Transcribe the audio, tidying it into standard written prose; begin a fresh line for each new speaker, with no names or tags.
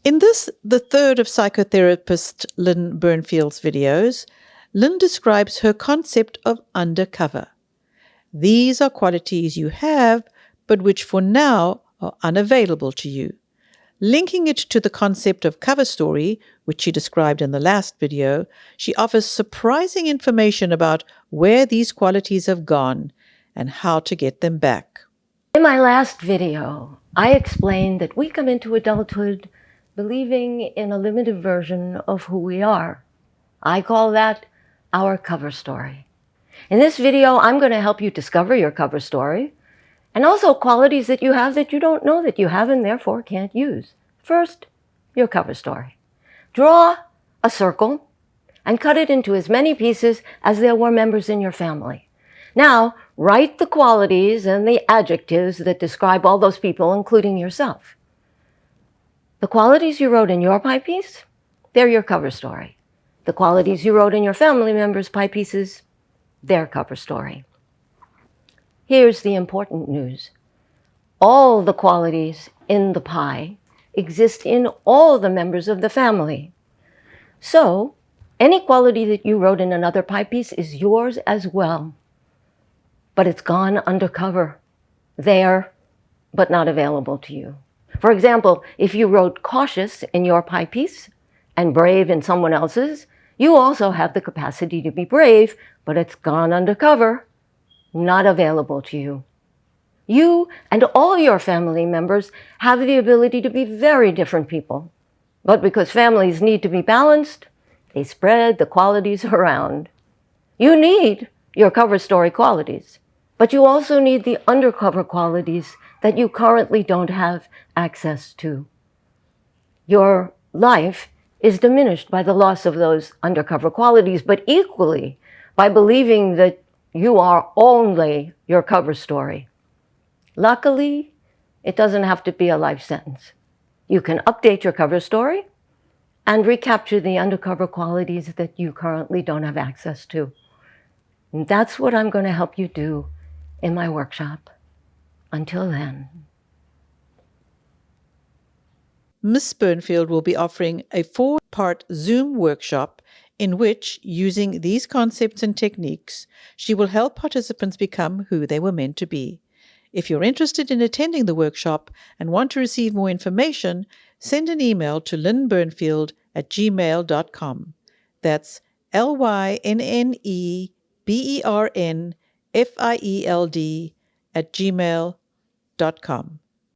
In this, the third of psychotherapist LynneBernfield's videos, Lynne describes her concept of undercover. These are qualities you have, but which for now are unavailable to you. Linking it to the concept of cover story, which she described in the last video, she offers surprising information about where these qualities have gone and how to get them back.
In my last video, I explained that we come into adulthood believing in a limited version of who we are. I call that our cover story. In this video, I'm going to help you discover your cover story and also qualities that you have that you don't know that you have and therefore can't use. First, your cover story. Draw a circle and cut it into as many pieces as there were members in your family. Now, write the qualities and the adjectives that describe all those people, including yourself. The qualities you wrote in your pie piece, they're your cover story. The qualities you wrote in your family members' pie pieces, their cover story. Here's the important news. All the qualities in the pie exist in all the members of the family. So, any quality that you wrote in another pie piece is yours as well. But it's gone undercover. There, but not available to you. For example, if you wrote cautious in your pie piece and brave in someone else's, you also have the capacity to be brave, but it's gone undercover, not available to you. You and all your family members have the ability to be very different people. But because families need to be balanced, they spread the qualities around. You need your cover story qualities, but you also need the undercover qualities that you currently don't have access to. Your life is diminished by the loss of those undercover qualities, but equally by believing that you are only your cover story. Luckily, it doesn't have to be a life sentence. You can update your cover story and recapture the undercover qualities that you currently don't have access to. And that's what I'm going to help you do in my workshop. Until then.
Ms. Bernfield will be offering a 4-part Zoom workshop in which, using these concepts and techniques, she will help participants become who they were meant to be. If you're interested in attending the workshop and want to receive more information, send an email to LynneBernfield@gmail.com. That's LynneBernfield@gmail.com.